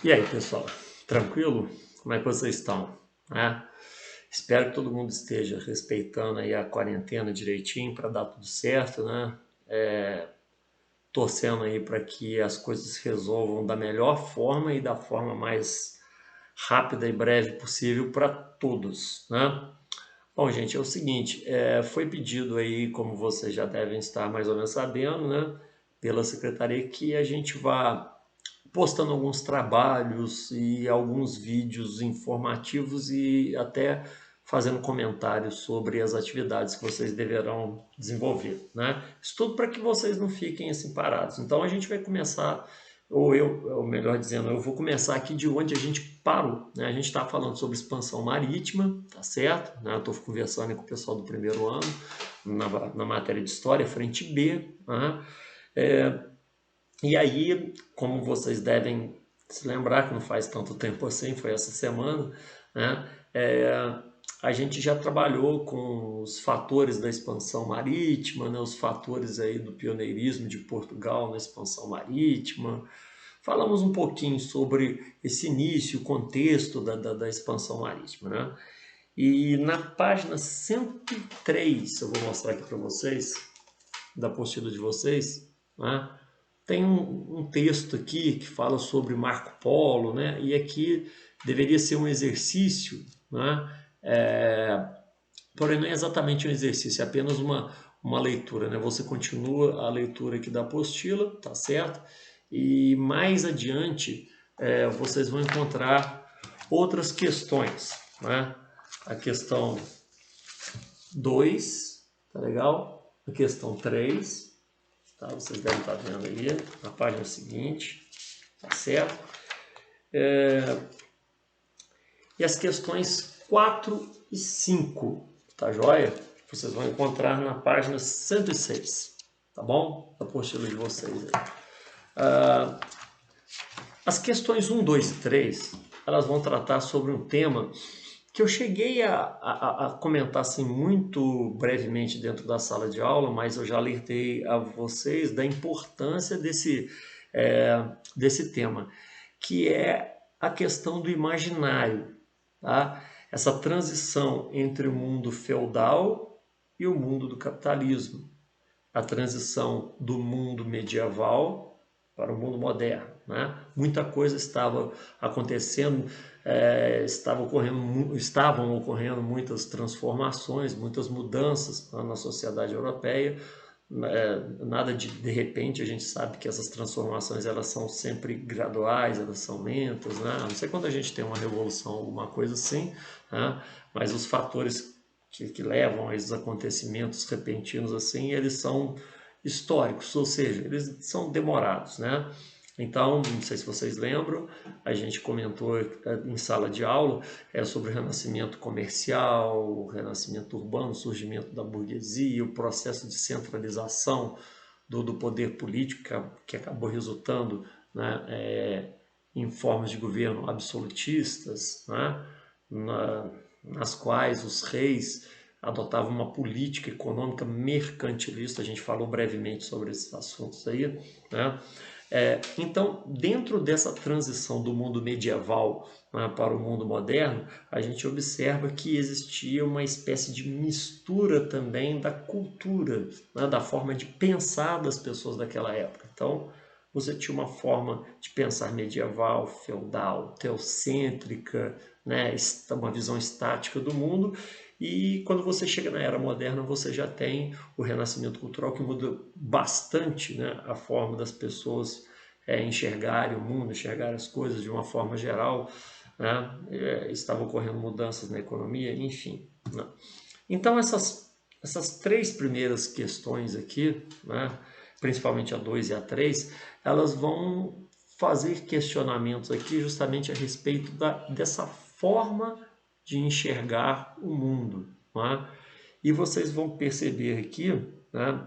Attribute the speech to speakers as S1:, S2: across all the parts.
S1: E aí, pessoal, tranquilo? Como é que vocês estão? Né? Espero que todo mundo esteja respeitando aí a quarentena direitinho para dar tudo certo, né? Torcendo aí para que as coisas se resolvam da melhor forma e da forma mais rápida e breve possível para todos, né? Bom, gente, é o seguinte, foi pedido aí, como vocês já devem estar mais ou menos sabendo, né, pela secretaria, que a gente vá postando alguns trabalhos e alguns vídeos informativos e até fazendo comentários sobre as atividades que vocês deverão desenvolver, né? Isso tudo para que vocês não fiquem assim parados. Então a gente vai começar, ou melhor dizendo, eu vou começar aqui de onde a gente parou, né? A gente está falando sobre expansão marítima, tá certo? Né? Eu estou conversando com o pessoal do primeiro ano na matéria de história, frente B, né? E aí, como vocês devem se lembrar, que não faz tanto tempo assim, foi essa semana, né? A gente já trabalhou com os fatores da expansão marítima, né? Os fatores aí do pioneirismo de Portugal na expansão marítima. Falamos um pouquinho sobre esse início, o contexto da expansão marítima, né? E na página 103, eu vou mostrar aqui para vocês, da apostila de vocês, né? Tem um texto aqui que fala sobre Marco Polo, né? E aqui deveria ser um exercício, né? Porém, não é exatamente um exercício, é apenas uma leitura, né? Você continua a leitura aqui da apostila, tá certo? E mais adiante vocês vão encontrar outras questões, né? A questão 2, tá legal? A questão 3, tá? Vocês devem estar vendo aí na página seguinte, tá certo? E as questões 4 e 5, tá joia? Vocês vão encontrar na página 106, tá bom? Da apostila de vocês aí. As questões 1, 2 e 3, elas vão tratar sobre um tema que eu cheguei a comentar assim muito brevemente dentro da sala de aula, mas eu já alertei a vocês da importância desse tema, que é a questão do imaginário, tá? Essa transição entre o mundo feudal e o mundo do capitalismo, a transição do mundo medieval para o mundo moderno, né? Muita coisa estava acontecendo, estavam ocorrendo muitas transformações, muitas mudanças na sociedade europeia. Nada de repente, a gente sabe que essas transformações elas são sempre graduais, elas são lentas, né? A não sei quando a gente tem uma revolução, alguma coisa assim, né? Mas os fatores que levam a esses acontecimentos repentinos assim, eles são históricos, ou seja, eles são demorados, né? Então, não sei se vocês lembram, a gente comentou em sala de aula sobre o renascimento comercial, o renascimento urbano, o surgimento da burguesia, o processo de centralização do poder político que acabou resultando, né, em formas de governo absolutistas, né, nas quais os reis adotavam uma política econômica mercantilista. A gente falou brevemente sobre esses assuntos aí, né? Então, dentro dessa transição do mundo medieval, né, para o mundo moderno, a gente observa que existia uma espécie de mistura também da cultura, né, da forma de pensar das pessoas daquela época. Então, você tinha uma forma de pensar medieval, feudal, teocêntrica, né, uma visão estática do mundo. E quando você chega na era moderna, você já tem o renascimento cultural que muda bastante, né, a forma das pessoas enxergarem o mundo, enxergarem as coisas de uma forma geral, né? Estavam ocorrendo mudanças na economia, enfim, né? Então essas três primeiras questões aqui, né, principalmente a 2 e a 3, elas vão fazer questionamentos aqui justamente a respeito dessa forma de enxergar o mundo, né? E vocês vão perceber aqui, né,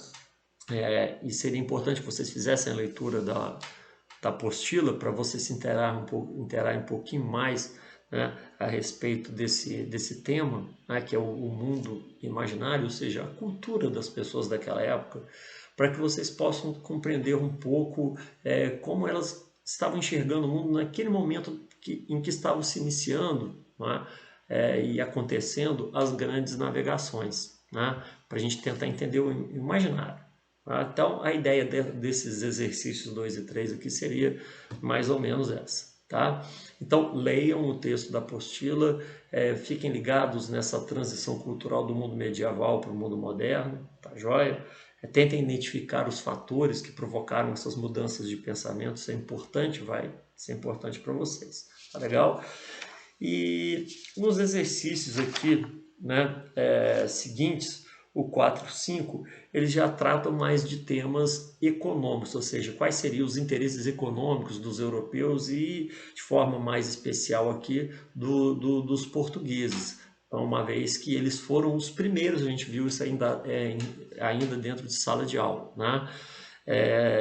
S1: e seria importante que vocês fizessem a leitura da apostila para vocês se interarem um pouquinho mais, né, a respeito desse tema, né, que é o mundo imaginário, ou seja, a cultura das pessoas daquela época, para que vocês possam compreender um pouco como elas estavam enxergando o mundo naquele momento em que estavam se iniciando, né, e acontecendo as grandes navegações, né, para a gente tentar entender o imaginário. Tá? Então, a ideia desses exercícios 2 e 3 aqui seria mais ou menos essa. Tá? Então, leiam o texto da apostila, fiquem ligados nessa transição cultural do mundo medieval para o mundo moderno, tá joia? Tentem identificar os fatores que provocaram essas mudanças de pensamento, isso é importante, vai ser importante para vocês, tá legal? E nos exercícios aqui, né, seguintes, o 4 e 5, eles já tratam mais de temas econômicos, ou seja, quais seriam os interesses econômicos dos europeus e, de forma mais especial aqui, dos portugueses. Então, uma vez que eles foram os primeiros, a gente viu isso ainda dentro de sala de aula, né?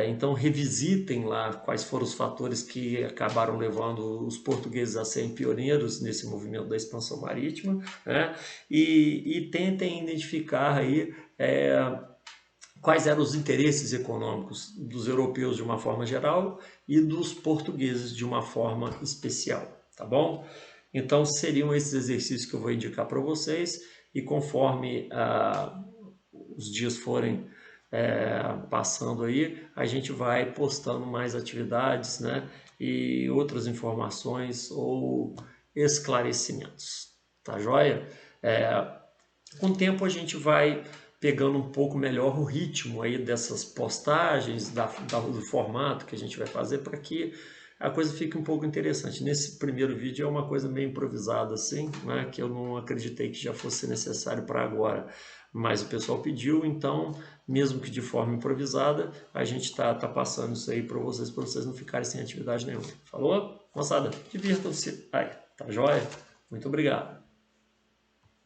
S1: Então revisitem lá quais foram os fatores que acabaram levando os portugueses a serem pioneiros nesse movimento da expansão marítima, né? E tentem identificar aí quais eram os interesses econômicos dos europeus de uma forma geral e dos portugueses de uma forma especial, tá bom? Então seriam esses exercícios que eu vou indicar para vocês e conforme os dias forem passando aí, a gente vai postando mais atividades, né, e outras informações ou esclarecimentos, tá joia? Com o tempo a gente vai pegando um pouco melhor o ritmo aí dessas postagens, do formato que a gente vai fazer para que a coisa fique um pouco interessante. Nesse primeiro vídeo é uma coisa meio improvisada assim, né, que eu não acreditei que já fosse necessário para agora, mas o pessoal pediu, então, mesmo que de forma improvisada, a gente tá passando isso aí para vocês não ficarem sem atividade nenhuma. Falou? Moçada, divirtam-se. Aí, tá joia? Muito obrigado.